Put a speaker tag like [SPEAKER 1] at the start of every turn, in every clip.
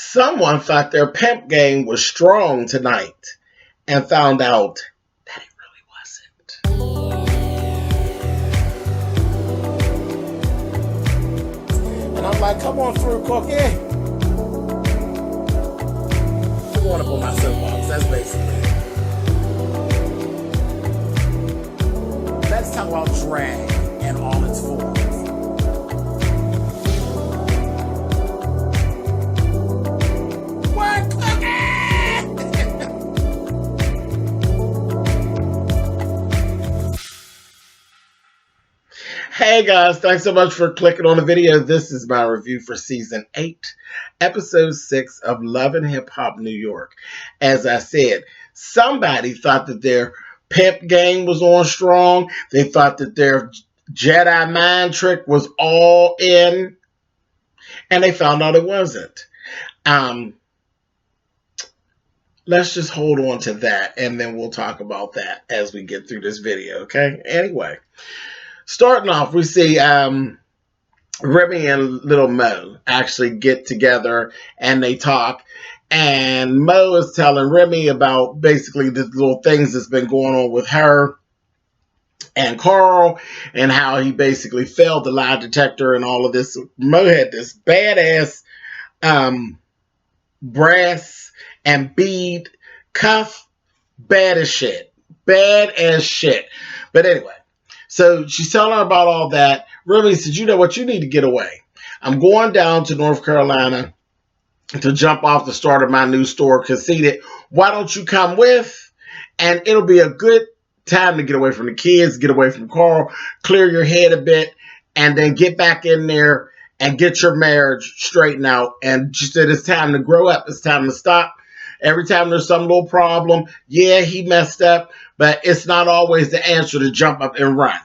[SPEAKER 1] Someone thought their pimp game was strong tonight and found out that it really wasn't. And I'm like, come on through, Cookie. I want to put my soapbox. That's basically it. Let's talk about drag and all its forms. Hey guys, thanks so much for clicking on the video. This is my review for Season 8, Episode 6 of Love and Hip Hop New York. As I said, somebody thought that their pimp game was on strong. They thought that their Jedi mind trick was all in, and they found out it wasn't. Let's just hold on to that, and then we'll talk about that as we get through this video, okay? Anyway. Starting off, we see Remy and Little Mo actually get together and they talk. And Mo is telling Remy about basically the little things that's been going on with her and Carl and how he basically failed the lie detector and all of this. Mo had this badass brass and bead cuff. Bad as shit. Bad as shit. But anyway. So she's telling her about all that. Remy said, you know what? You need to get away. I'm going down to North Carolina to jump off the start of my new store, Conceited. Why don't you come with? And it'll be a good time to get away from the kids, get away from Carl, clear your head a bit, and then get back in there and get your marriage straightened out. And she said, it's time to grow up. It's time to stop. Every time there's some little problem, yeah, he messed up, but it's not always the answer to jump up and run.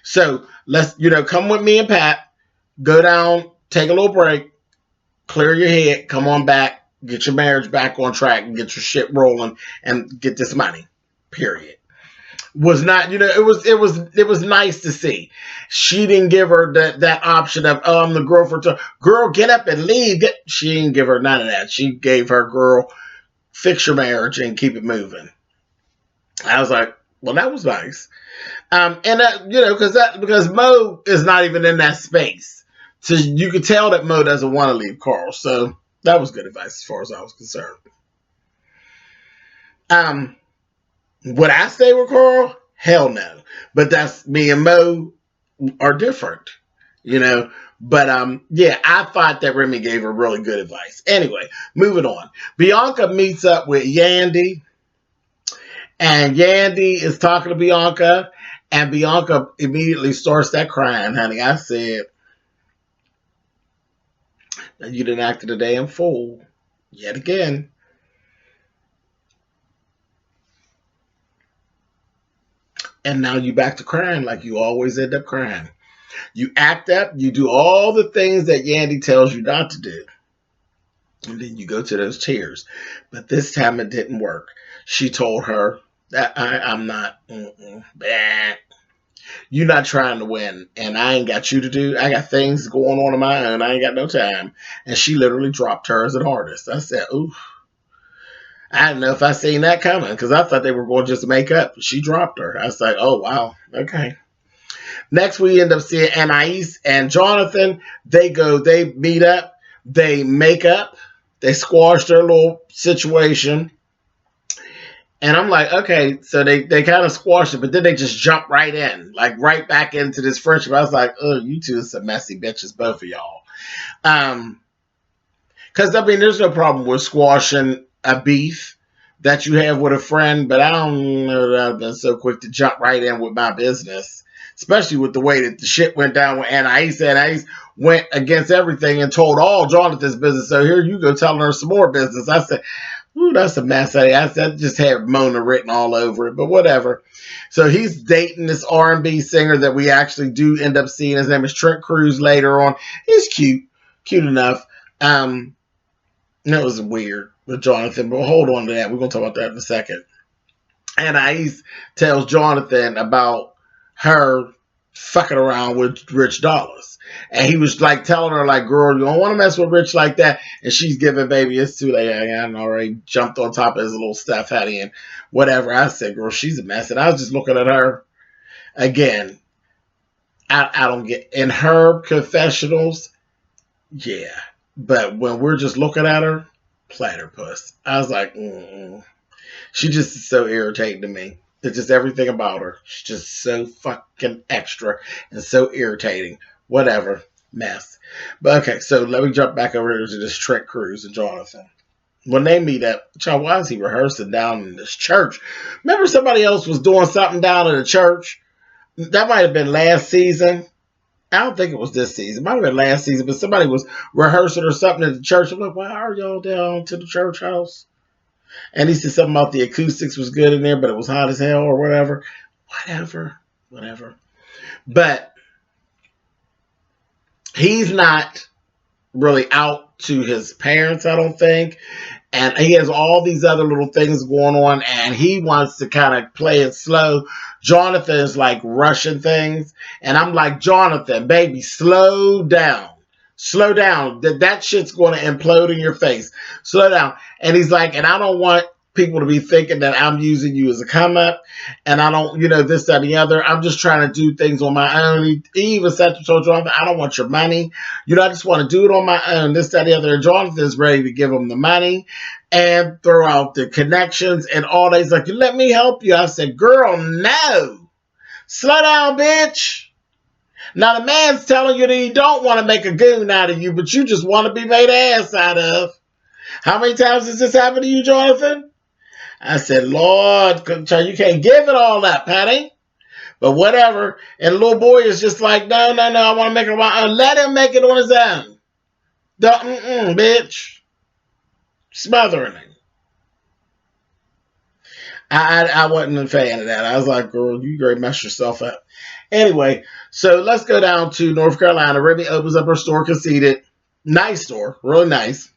[SPEAKER 1] So let's, come with me and Pat, go down, take a little break, clear your head, come on back, get your marriage back on track, and get your shit rolling, and get this money. Period. Was not, it was nice to see. She didn't give her that option of, I'm the girlfriend. Girl, get up and leave. She didn't give her none of that. She gave her, girl, fix your marriage and keep it moving. I was like, well, that was nice. And that, because Mo is not even in that space. So you could tell that Mo doesn't want to leave Carl. So that was good advice as far as I was concerned. Would I stay with Carl? Hell no. But that's me and Mo are different, But, yeah, I thought that Remy gave her really good advice. Anyway, moving on. Bianca meets up with Yandy. And Yandy is talking to Bianca. And Bianca immediately starts that crying, honey. I said, you done acted a damn fool. Yet again. And now you back to crying like you always end up crying. You act up, you do all the things that Yandy tells you not to do. And then you go to those tears. But this time it didn't work. She told her that I'm not, you're not trying to win. And I ain't got you to do. I got things going on in my own. I ain't got no time. And she literally dropped her as an artist. I said, ooh. I didn't know if I seen that coming because I thought they were going to just make up. She dropped her. I was like, oh, wow. Okay. Next, we end up seeing Anais and Jonathan. They meet up, they make up, they squash their little situation. And I'm like, okay, so they kind of squashed it, but then they just jump right in, like right back into this friendship. I was like, oh, you two are some messy bitches, both of y'all. Because, there's no problem with squashing a beef that you have with a friend, but I don't know that I've been so quick to jump right in with my business. Especially with the way that the shit went down with Anais. Anais went against everything and told all Jonathan's business. So here you go telling her some more business. I said, ooh, that's a mess. I just had Mona written all over it, but whatever. So he's dating this R&B singer that we actually do end up seeing. His name is Trent Cruz later on. He's cute enough. That was weird with Jonathan, but hold on to that. We're going to talk about that in a second. Anais tells Jonathan about her fucking around with Rich Dollars. And he was like telling her, like, girl, you don't want to mess with Rich like that. And she's giving baby, it's too late. I already jumped on top of his little Steph Hattie and whatever. I said, girl, she's a mess. And I was just looking at her again. I don't get in her confessionals, yeah. But when we're just looking at her, platypus. I was like, she just is so irritating to me. It's just everything about her. She's just so fucking extra and so irritating. Whatever. Mess. But okay, so let me jump back over here to this Trent Cruz and Jonathan. When they meet up, child, why is he rehearsing down in this church? Remember somebody else was doing something down in the church? That might have been last season. I don't think it was this season. It might have been last season, but somebody was rehearsing or something at the church. I'm like, why are y'all down to the church house? And he said something about the acoustics was good in there, but it was hot as hell or whatever. Whatever. But he's not really out to his parents, I don't think. And he has all these other little things going on, and he wants to kind of play it slow. Jonathan's like rushing things, and I'm like, Jonathan, baby, slow down. Slow down. That shit's going to implode in your face. Slow down. And he's like, and I don't want people to be thinking that I'm using you as a come up, and I don't, this, that, and the other. I'm just trying to do things on my own. He even said to Jonathan, I don't want your money. I just want to do it on my own, this, that, and the other. And Jonathan's ready to give him the money and throw out the connections and all that. He's like, you let me help you. I said, girl, no. Slow down, bitch. Now, the man's telling you that he don't want to make a goon out of you, but you just want to be made ass out of. How many times has this happened to you, Jonathan? I said, Lord, you can't give it all up, Patty. But whatever. And the little boy is just like, no, I want to make it on my own. Let him make it on his own. Bitch. Smothering him. I wasn't a fan of that. I was like, girl, you great mess yourself up. Anyway, so let's go down to North Carolina. Remy opens up her store, Conceited. Nice store. Really nice.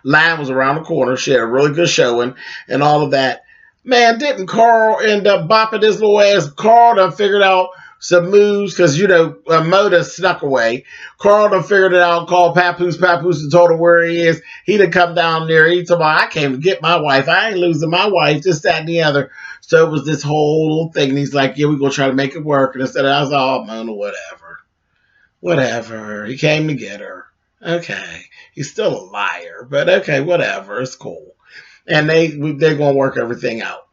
[SPEAKER 1] Line was around the corner. She had a really good showing and all of that. Man, didn't Carl end up bopping his little ass? Carl done figured out some moves because, Moda snuck away. Carl done figured it out, called Papoose and told her where he is. He done come down there. He told me, I came to get my wife. I ain't losing my wife, this, that, and the other. So it was this whole little thing. And he's like, yeah, we're going to try to make it work. And instead, I was all, Mona, whatever. He came to get her. Okay. He's still a liar, but okay, whatever. It's cool. And they're going to work everything out.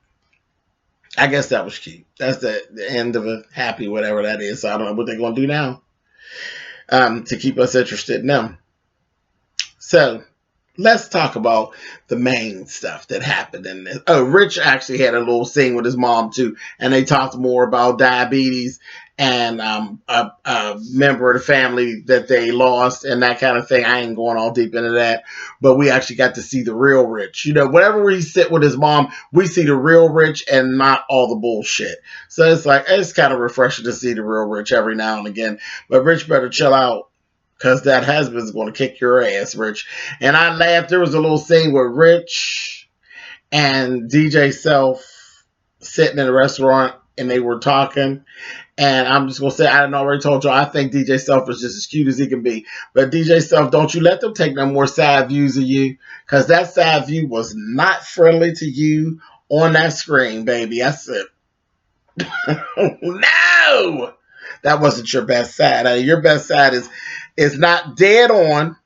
[SPEAKER 1] I guess that was cute. That's the end of a happy whatever that is. So I don't know what they're going to do now to keep us interested in them. So let's talk about the main stuff that happened in this. Oh, Rich actually had a little scene with his mom too, and they talked more about diabetes and a member of the family that they lost and that kind of thing. I ain't going all deep into that, but we actually got to see the real Rich. Whenever we sit with his mom, we see the real Rich and not all the bullshit. So it's kind of refreshing to see the real Rich every now and again. But Rich better chill out, because that husband's going to kick your ass, Rich. And I laughed. There was a little scene with Rich and DJ Self sitting in a restaurant, and they were talking. And I'm just going to say, I didn't already told you, I think DJ Self is just as cute as he can be. But DJ Self, don't you let them take no more side views of you, because that side view was not friendly to you on that screen, baby. I said, no! That wasn't your best side. Your best side is not dead on,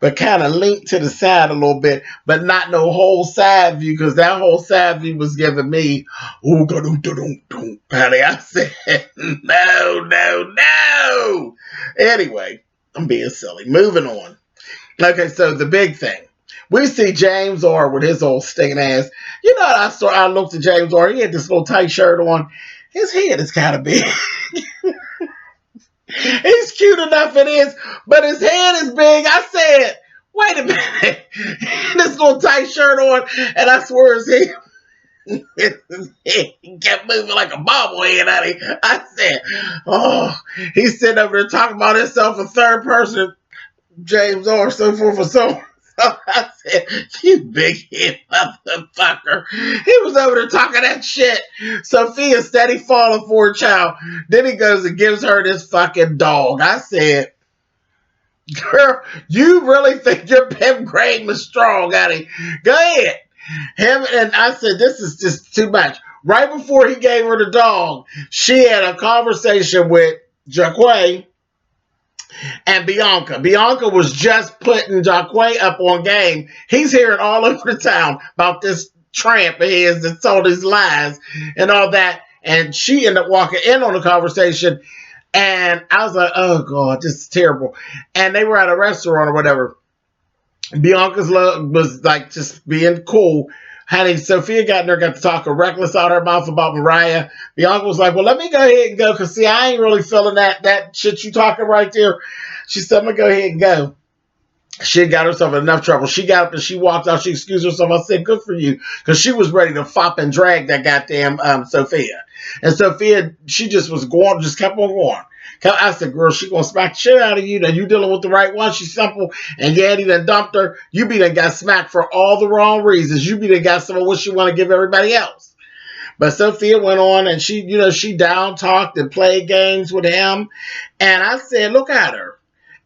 [SPEAKER 1] but kind of linked to the side a little bit, but not no whole side view, because that whole side view was giving me, ooh, Patty. I said, no. Anyway, I'm being silly. Moving on. Okay, so the big thing. We see James R with his old stinking ass. I looked at James R. He had this little tight shirt on. His head is kind of big. He's cute enough it is, but his head is big. I said, wait a minute. This little tight shirt on, and I swear his head, he kept moving like a bobblehead out of him. I said, oh, he's sitting over there talking about himself in third person, James R, so forth and so on. I said, you big head motherfucker. He was over there talking that shit. Sophia steady falling for her child. Then he goes and gives her this fucking dog. I said, girl, you really think your pimp game is strong, honey? Go ahead. Him and I said, this is just too much. Right before he gave her the dog, she had a conversation with Jaquay and Bianca. Bianca was just putting Jaquay up on game. He's hearing all over the town about this tramp of his that told his lies and all that. And she ended up walking in on the conversation. And I was like, oh, God, this is terrible. And they were at a restaurant or whatever. Bianca's love was like just being cool. Honey, Sophia got in there, got to talk reckless out of her mouth about Mariah. Bianca was like, well, let me go ahead and go, because, see, I ain't really feeling that shit you talking right there. She said, I'm going to go ahead and go. She had got herself in enough trouble. She got up and she walked out. She excused herself. I said, good for you, because she was ready to fop and drag that goddamn Sophia. And Sophia, she just was going, just kept on going. I said, girl, she gonna smack the shit out of you. Now you dealing with the right one. She's simple. And Yaddy done dumped her. You be done got smacked for all the wrong reasons. You be done got some of what she want to give everybody else. But Sophia went on and she down talked and played games with him. And I said, look at her.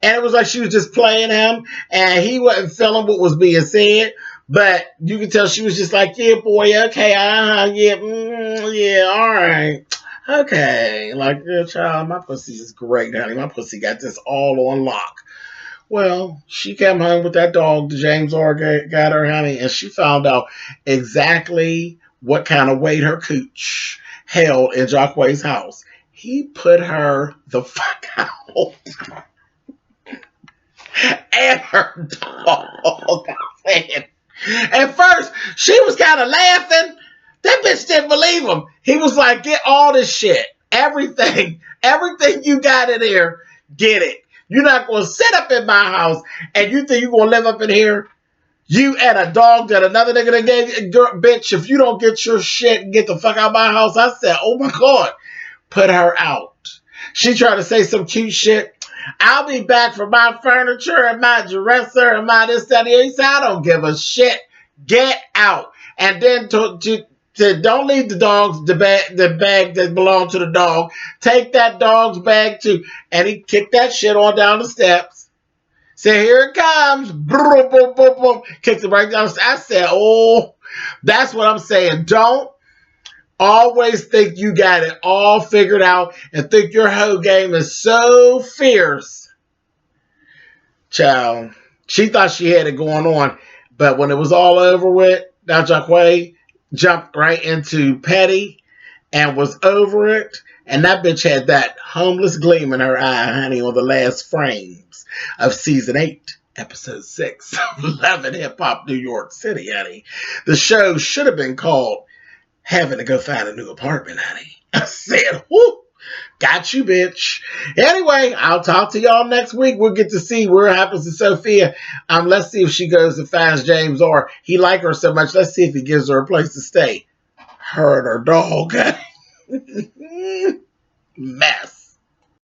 [SPEAKER 1] And it was like she was just playing him. And he wasn't feeling what was being said. But you could tell she was just like, yeah, boy, okay, yeah, all right. Okay, like, good child, my pussy is great, honey. My pussy got this all on lock. Well, she came home with that dog that James R. got her, honey, and she found out exactly what kind of weight her cooch held in Jacquay's house. He put her the fuck out. And her dog. At first, she was kind of laughing. That bitch didn't believe him. He was like, get all this shit. Everything you got in here, get it. You're not going to sit up in my house and you think you're going to live up in here? You and a dog that another nigga that gave, bitch, if you don't get your shit and get the fuck out of my house, I said, oh my God, put her out. She tried to say some cute shit. I'll be back for my furniture and my dresser and my this, that, and the other. He said, I don't give a shit. Get out. And then to don't leave the dogs the bag that belonged to the dog. Take that dog's bag too. And he kicked that shit on down the steps. Said, here it comes. Boom, boom, boom, boom. Kicked it right down the steps. I said, oh, that's what I'm saying. Don't always think you got it all figured out and think your whole game is so fierce. Child, she thought she had it going on. But when it was all over with, now Jaquay jumped right into petty and was over it. And that bitch had that homeless gleam in her eye, honey, on the last frames of season 8, episode 6 of Love and Hip Hop New York City, honey. The show should have been called Having to Go Find a New Apartment, honey. I said, whoo, got you, bitch. Anyway, I'll talk to y'all next week. We'll get to see what happens to Sophia. Let's see if she goes and finds James or he like her so much. Let's see if he gives her a place to stay. Her and her dog. Mess.